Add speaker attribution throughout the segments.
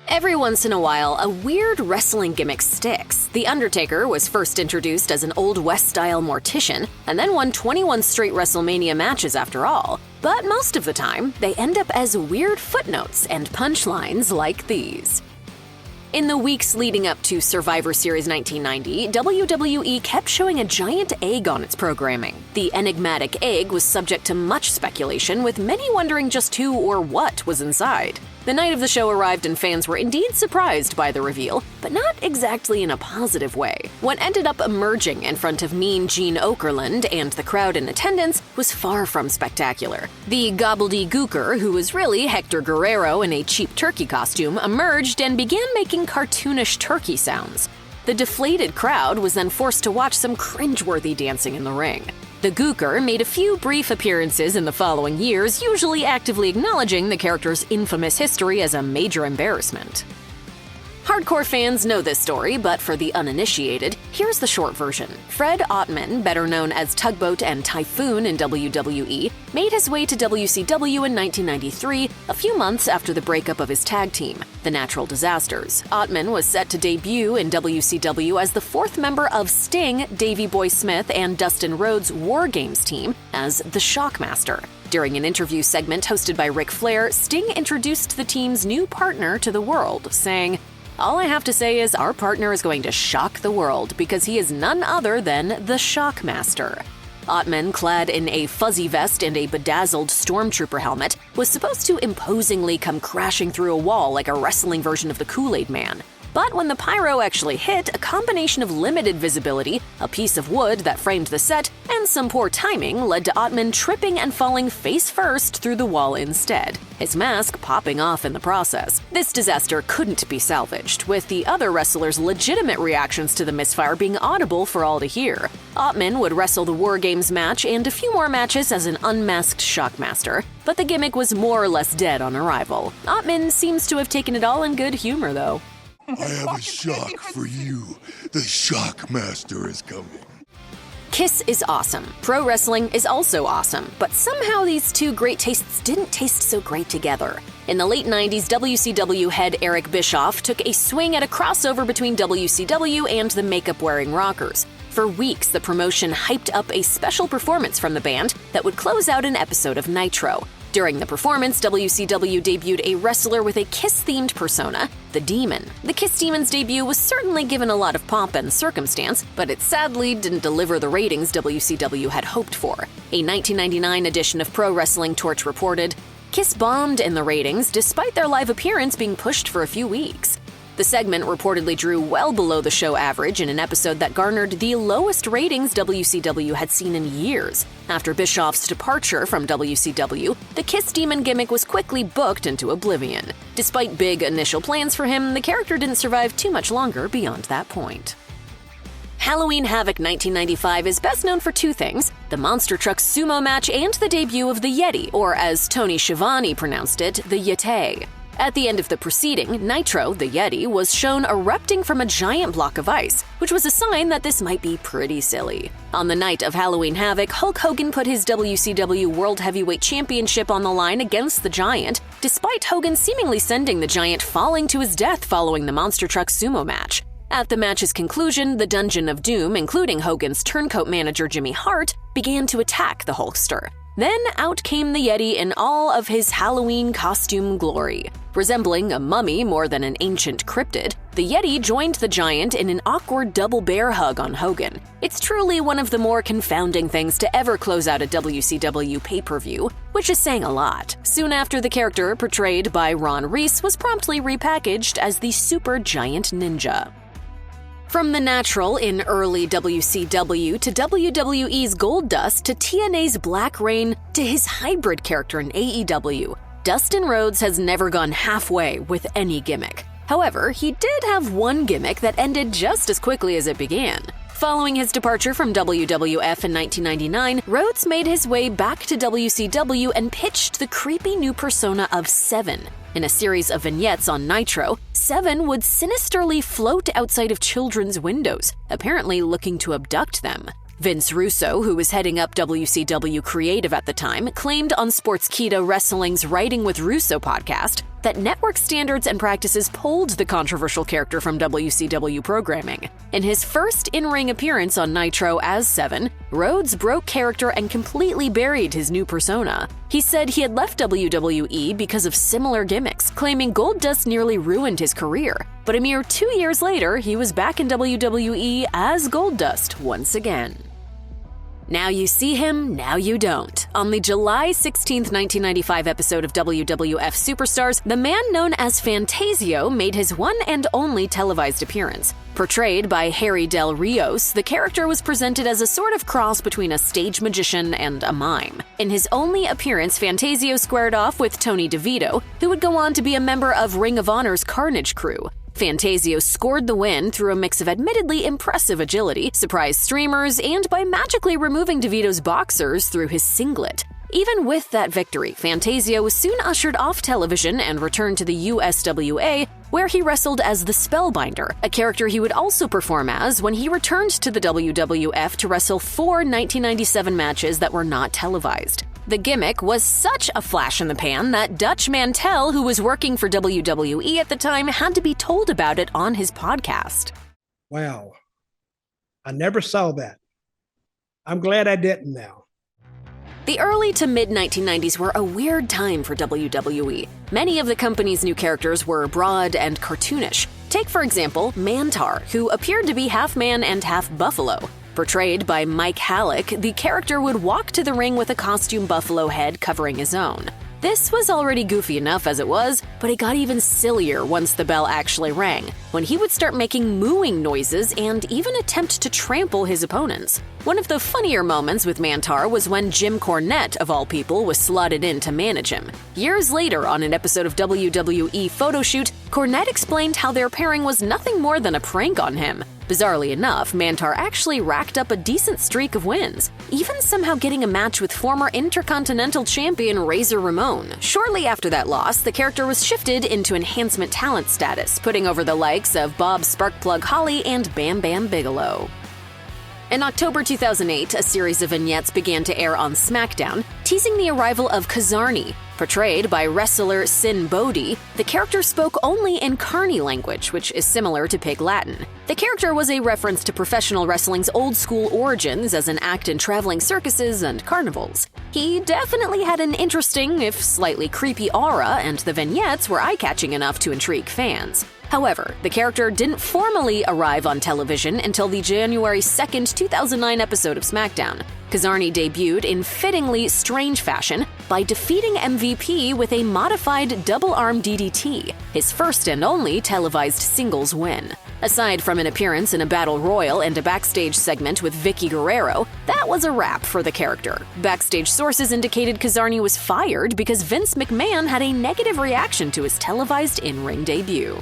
Speaker 1: Every once in a while, a weird wrestling gimmick sticks. The Undertaker was first introduced as an Old West-style mortician, and then won 21 straight WrestleMania matches after all. But most of the time, they end up as weird footnotes and punchlines like these. In the weeks leading up to Survivor Series 1990, WWE kept showing a giant egg on its programming. The enigmatic egg was subject to much speculation, with many wondering just who or what was inside. The night of the show arrived and fans were indeed surprised by the reveal, but not exactly in a positive way. What ended up emerging in front of Mean Gene Okerlund and the crowd in attendance was far from spectacular. The Gobbledy Gooker, who was really Hector Guerrero in a cheap turkey costume, emerged and began making cartoonish turkey sounds. The deflated crowd was then forced to watch some cringeworthy dancing in the ring. The Gooker made a few brief appearances in the following years, usually actively acknowledging the character's infamous history as a major embarrassment. Hardcore fans know this story, but for the uninitiated, here's the short version. Fred Ottman, better known as Tugboat and Typhoon in WWE, made his way to WCW in 1993, a few months after the breakup of his tag team, the Natural Disasters. Ottman was set to debut in WCW as the fourth member of Sting, Davey Boy Smith, and Dustin Rhodes' War Games team as the Shockmaster. During an interview segment hosted by Ric Flair, Sting introduced the team's new partner to the world, saying, "All I have to say is our partner is going to shock the world because he is none other than the Shockmaster." Ottman, clad in a fuzzy vest and a bedazzled stormtrooper helmet, was supposed to imposingly come crashing through a wall like a wrestling version of the Kool-Aid Man. But when the pyro actually hit, a combination of limited visibility, a piece of wood that framed the set, and some poor timing led to Ottman tripping and falling face first through the wall instead, his mask popping off in the process. This disaster couldn't be salvaged, with the other wrestlers' legitimate reactions to the misfire being audible for all to hear. Ottman would wrestle the War Games match and a few more matches as an unmasked Shockmaster, but the gimmick was more or less dead on arrival. Ottman seems to have taken it all in good humor, though.
Speaker 2: I have a shock for you. The Shockmaster is coming.
Speaker 1: Kiss is awesome. Pro wrestling is also awesome, but somehow these two great tastes didn't taste so great together. In the late 90s, WCW head Eric Bischoff took a swing at a crossover between WCW and the makeup-wearing Rockers. For weeks, the promotion hyped up a special performance from the band that would close out an episode of Nitro. During the performance, WCW debuted a wrestler with a Kiss-themed persona, the Demon. The Kiss Demon's debut was certainly given a lot of pomp and circumstance, but it sadly didn't deliver the ratings WCW had hoped for. A 1999 edition of Pro Wrestling Torch reported, "Kiss bombed in the ratings despite their live appearance being pushed for a few weeks." The segment reportedly drew well below the show average in an episode that garnered the lowest ratings WCW had seen in years. After Bischoff's departure from WCW, the Kiss Demon gimmick was quickly booked into oblivion. Despite big initial plans for him, the character didn't survive too much longer beyond that point. Halloween Havoc 1995 is best known for two things: the Monster Truck sumo match and the debut of the Yeti, or as Tony Schiavone pronounced it, the Yeti. At the end of the proceeding, Nitro, the Yeti, was shown erupting from a giant block of ice, which was a sign that this might be pretty silly. On the night of Halloween Havoc, Hulk Hogan put his WCW World Heavyweight Championship on the line against the Giant, despite Hogan seemingly sending the Giant falling to his death following the Monster Truck sumo match. At the match's conclusion, the Dungeon of Doom, including Hogan's turncoat manager Jimmy Hart, began to attack the Hulkster. Then out came the Yeti in all of his Halloween costume glory. Resembling a mummy more than an ancient cryptid, the Yeti joined the Giant in an awkward double bear hug on Hogan. It's truly one of the more confounding things to ever close out a WCW pay-per-view, which is saying a lot. Soon after, the character, portrayed by Ron Reese, was promptly repackaged as the Super Giant Ninja. From the Natural in early WCW to WWE's Goldust to TNA's Black Rain to his hybrid character in AEW, Dustin Rhodes has never gone halfway with any gimmick. However, he did have one gimmick that ended just as quickly as it began. Following his departure from WWF in 1999, Rhodes made his way back to WCW and pitched the creepy new persona of Seven. In a series of vignettes on Nitro, Seven would sinisterly float outside of children's windows, apparently looking to abduct them. Vince Russo, who was heading up WCW Creative at the time, claimed on Sportskeeda Wrestling's Writing with Russo podcast that network standards and practices pulled the controversial character from WCW programming. In his first in-ring appearance on Nitro as Seven, Rhodes broke character and completely buried his new persona. He said he had left WWE because of similar gimmicks, claiming Goldust nearly ruined his career. But a mere 2 years later, he was back in WWE as Goldust once again. Now you see him, now you don't. On the July 16, 1995 episode of WWF Superstars, the man known as Phantasio made his one and only televised appearance. Portrayed by Harry Del Rios, the character was presented as a sort of cross between a stage magician and a mime. In his only appearance, Phantasio squared off with Tony DeVito, who would go on to be a member of Ring of Honor's Carnage crew. Phantasio scored the win through a mix of admittedly impressive agility, surprise streamers, and by magically removing DeVito's boxers through his singlet. Even with that victory, Phantasio was soon ushered off television and returned to the USWA, where he wrestled as the Spellbinder, a character he would also perform as when he returned to the WWF to wrestle 4 1997 matches that were not televised. The gimmick was such a flash in the pan that Dutch Mantell, who was working for WWE at the time, had to be told about it on his podcast.
Speaker 3: Wow. I never saw that. I'm glad I didn't now.
Speaker 1: The early to mid-1990s were a weird time for WWE. Many of the company's new characters were broad and cartoonish. Take, for example, Mantaur, who appeared to be half man and half buffalo. Portrayed by Mike Halleck, the character would walk to the ring with a costume buffalo head covering his own. This was already goofy enough as it was, but it got even sillier once the bell actually rang, when he would start making mooing noises and even attempt to trample his opponents. One of the funnier moments with Mantaur was when Jim Cornette, of all people, was slotted in to manage him. Years later, on an episode of WWE Photoshoot, Cornette explained how their pairing was nothing more than a prank on him. Bizarrely enough, Mantaur actually racked up a decent streak of wins, even somehow getting a match with former Intercontinental Champion Razor Ramon. Shortly after that loss, the character was shifted into enhancement talent status, putting over the likes of Bob Sparkplug Holly and Bam Bam Bigelow. In October 2008, a series of vignettes began to air on SmackDown, teasing the arrival of Kizarny. Portrayed by wrestler Sin Bodhi, the character spoke only in Carney language, which is similar to Pig Latin. The character was a reference to professional wrestling's old-school origins as an act in traveling circuses and carnivals. He definitely had an interesting, if slightly creepy aura, and the vignettes were eye-catching enough to intrigue fans. However, the character didn't formally arrive on television until the January 2nd, 2009 episode of SmackDown. Kizarny debuted in fittingly strange fashion by defeating MVP with a modified double-arm DDT, his first and only televised singles win. Aside from an appearance in a Battle Royal and a backstage segment with Vicky Guerrero, that was a wrap for the character. Backstage sources indicated Kizarny was fired because Vince McMahon had a negative reaction to his televised in-ring debut.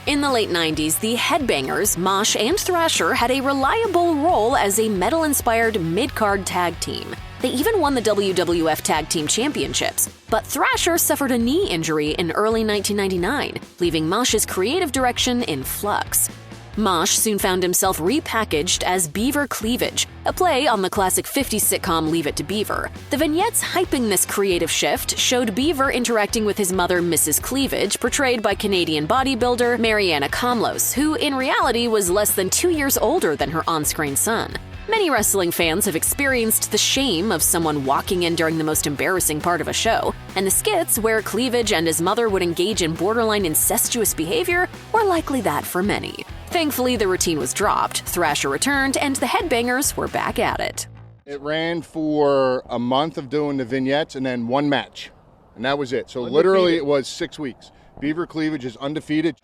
Speaker 1: In the late 90s, the Headbangers, Mosh, and Thrasher had a reliable role as a metal-inspired mid-card tag team. They even won the WWF Tag Team Championships. But Thrasher suffered a knee injury in early 1999, leaving Mosh's creative direction in flux. Mosh soon found himself repackaged as Beaver Cleavage, a play on the classic 50s sitcom Leave It to Beaver. The vignettes hyping this creative shift showed Beaver interacting with his mother, Mrs. Cleavage, portrayed by Canadian bodybuilder Mariana Kamlos, who in reality was less than 2 years older than her on-screen son. Many wrestling fans have experienced the shame of someone walking in during the most embarrassing part of a show, and the skits where Cleavage and his mother would engage in borderline incestuous behavior were likely that for many. Thankfully, the routine was dropped, Thrasher returned, and the Headbangers were back at it.
Speaker 4: It ran for a month of doing the vignettes and then one match, and that was it. So literally it was 6 weeks. Beaver Cleavage is undefeated.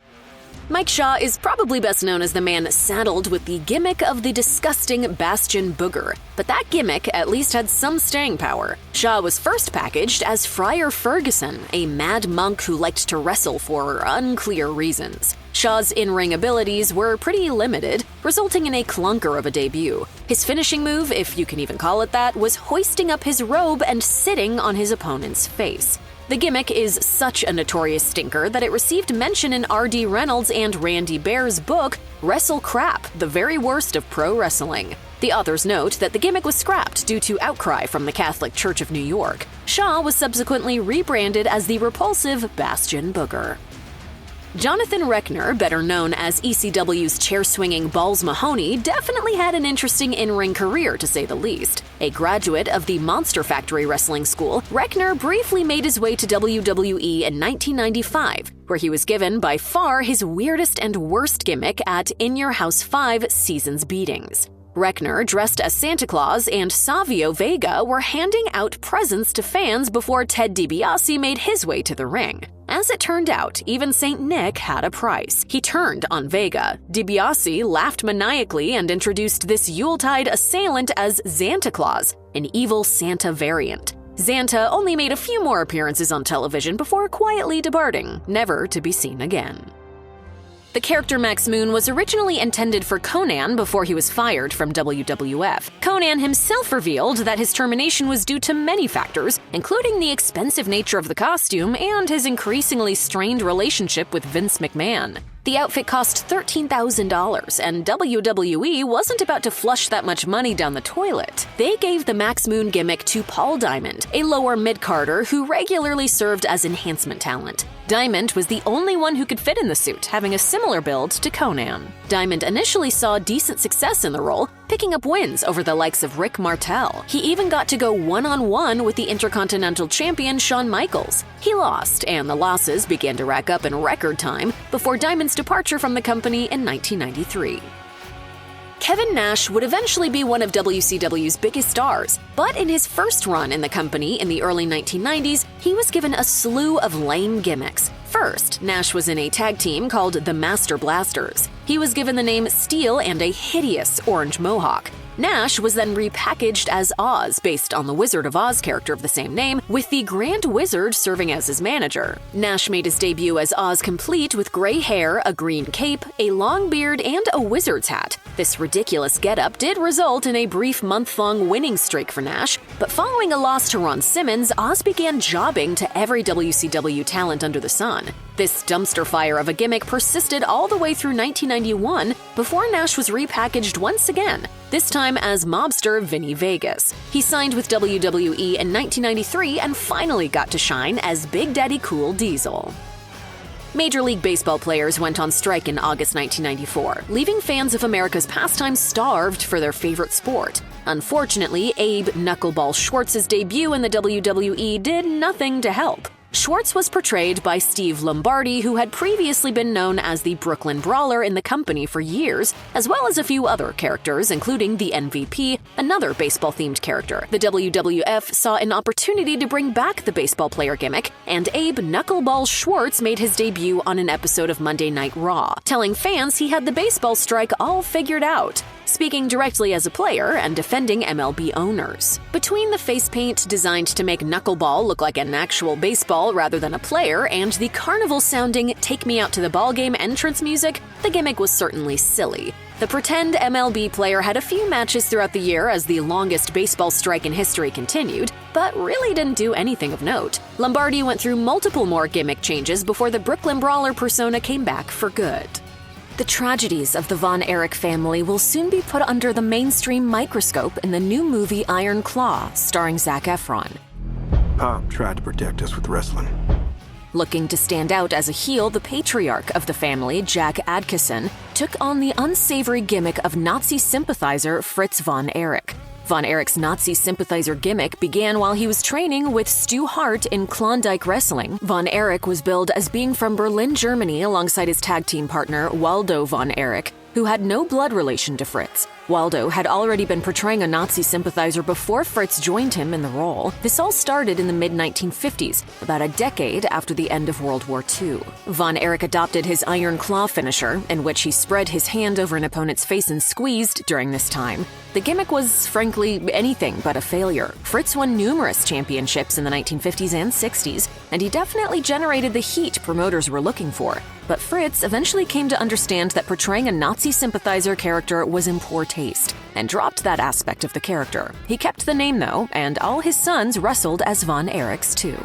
Speaker 1: Mike Shaw is probably best known as the man saddled with the gimmick of the disgusting Bastion Booger, but that gimmick at least had some staying power. Shaw was first packaged as Friar Ferguson, a mad monk who liked to wrestle for unclear reasons. Shaw's in-ring abilities were pretty limited, resulting in a clunker of a debut. His finishing move, if you can even call it that, was hoisting up his robe and sitting on his opponent's face. The gimmick is such a notorious stinker that it received mention in R.D. Reynolds and Randy Bear's book, Wrestle Crap, the very worst of pro wrestling. The The authors note that the gimmick was scrapped due to outcry from the Catholic Church of New York. Shaw was subsequently rebranded as the repulsive Bastion Booger. Jonathan Reckner, better known as ECW's chair-swinging Balls Mahoney, definitely had an interesting in-ring career, to say the least. A graduate of the Monster Factory Wrestling School, Reckner briefly made his way to WWE in 1995, where he was given by far his weirdest and worst gimmick at In Your House 5 Seasons Beatings. Reckner, dressed as Santa Claus, and Savio Vega were handing out presents to fans before Ted DiBiase made his way to the ring. As it turned out, even St. Nick had a price. He turned on Vega. DiBiase laughed maniacally and introduced this Yuletide assailant as Xanta Klaus, an evil Santa variant. Xanta only made a few more appearances on television before quietly departing, never to be seen again. The character Max Moon was originally intended for Conan before he was fired from WWF. Conan himself revealed that his termination was due to many factors, including the expensive nature of the costume and his increasingly strained relationship with Vince McMahon. The outfit cost $13,000, and WWE wasn't about to flush that much money down the toilet. They gave the Max Moon gimmick to Paul Diamond, a lower mid-carder who regularly served as enhancement talent. Diamond was the only one who could fit in the suit, having a similar build to Conan. Diamond initially saw decent success in the role, picking up wins over the likes of Rick Martel. He even got to go one-on-one with the Intercontinental Champion Shawn Michaels. He lost, and the losses began to rack up in record time before Diamond's departure from the company in 1993. Kevin Nash would eventually be one of WCW's biggest stars, but in his first run in the company in the early 1990s, he was given a slew of lame gimmicks. First, Nash was in a tag team called the Master Blasters. He was given the name Steel and a hideous orange mohawk. Nash was then repackaged as Oz, based on the Wizard of Oz character of the same name, with the Grand Wizard serving as his manager. Nash made his debut as Oz complete with gray hair, a green cape, a long beard, and a wizard's hat. This ridiculous getup did result in a brief month-long winning streak for Nash, but following a loss to Ron Simmons, Oz began jobbing to every WCW talent under the sun. This dumpster fire of a gimmick persisted all the way through 1991 before Nash was repackaged once again, this time as mobster Vinny Vegas. He signed with WWE in 1993 and finally got to shine as Big Daddy Cool Diesel. Major League Baseball players went on strike in August 1994, leaving fans of America's pastime starved for their favorite sport. Unfortunately, Abe Knuckleball Schwartz's debut in the WWE did nothing to help. Schwartz was portrayed by Steve Lombardi, who had previously been known as the Brooklyn Brawler in the company for years, as well as a few other characters, including the MVP, another baseball-themed character. The WWF saw an opportunity to bring back the baseball player gimmick, and Abe Knuckleball Schwartz made his debut on an episode of Monday Night Raw, telling fans he had the baseball strike all figured out, speaking directly as a player and defending MLB owners. Between the face paint designed to make Knuckleball look like an actual baseball rather than a player and the carnival-sounding Take Me Out to the Ballgame entrance music, the gimmick was certainly silly. The pretend MLB player had a few matches throughout the year as the longest baseball strike in history continued, but really didn't do anything of note. Lombardi went through multiple more gimmick changes before the Brooklyn Brawler persona came back for good. The tragedies of the Von Erich family will soon be put under the mainstream microscope in the new movie Iron Claw, starring Zac Efron.
Speaker 5: Pop tried to protect us with wrestling.
Speaker 1: Looking to stand out as a heel, the patriarch of the family, Jack Adkisson, took on the unsavory gimmick of Nazi sympathizer Fritz Von Erich. Von Erich's Nazi sympathizer gimmick began while he was training with Stu Hart in Klondike Wrestling. Von Erich was billed as being from Berlin, Germany, alongside his tag team partner, Waldo Von Erich, who had no blood relation to Fritz. Waldo had already been portraying a Nazi sympathizer before Fritz joined him in the role. This all started in the mid-1950s, about a decade after the end of World War II. Von Erich adopted his Iron Claw finisher, in which he spread his hand over an opponent's face and squeezed during this time. The gimmick was, frankly, anything but a failure. Fritz won numerous championships in the 1950s and 60s, and he definitely generated the heat promoters were looking for. But Fritz eventually came to understand that portraying a Nazi sympathizer character was in poor taste, and dropped that aspect of the character. He kept the name, though, and all his sons wrestled as Von Erichs, too.